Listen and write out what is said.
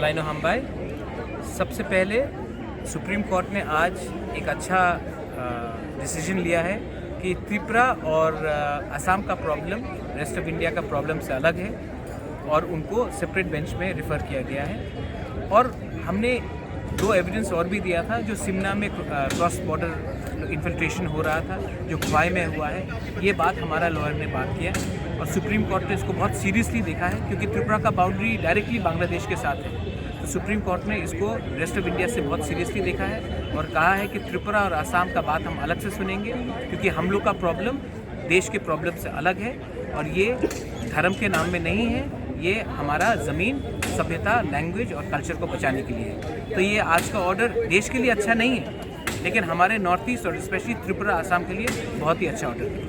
लाइनो हमबाई। सबसे पहले सुप्रीम कोर्ट ने आज एक अच्छा डिसीजन लिया है कि त्रिपुरा और असम का प्रॉब्लम रेस्ट ऑफ इंडिया का प्रॉब्लम से अलग है और उनको सेपरेट बेंच में रेफ़र किया गया है। और हमने 2 एविडेंस और भी दिया था, जो सिमना में क्रॉस बॉर्डर इन्फिल्ट्रेशन हो रहा था, जो खुवाई में हुआ है। ये बात हमारा लॉयर ने बात किया और सुप्रीम कोर्ट ने इसको बहुत सीरियसली देखा है, क्योंकि त्रिपुरा का बाउंड्री डायरेक्टली बांग्लादेश के साथ है। तो सुप्रीम कोर्ट ने इसको रेस्ट ऑफ इंडिया से बहुत सीरियसली देखा है और कहा है कि त्रिपुरा और असम का बात हम अलग से सुनेंगे, क्योंकि हम लोग का प्रॉब्लम देश के प्रॉब्लम से अलग है और ये धर्म के नाम में नहीं है, ये हमारा ज़मीन, सभ्यता, लैंग्वेज और कल्चर को बचाने के लिए है। तो ये आज का ऑर्डर देश के लिए अच्छा नहीं है, लेकिन हमारे नॉर्थ ईस्ट और स्पेशली त्रिपुरा असम के लिए बहुत ही अच्छा ऑर्डर है।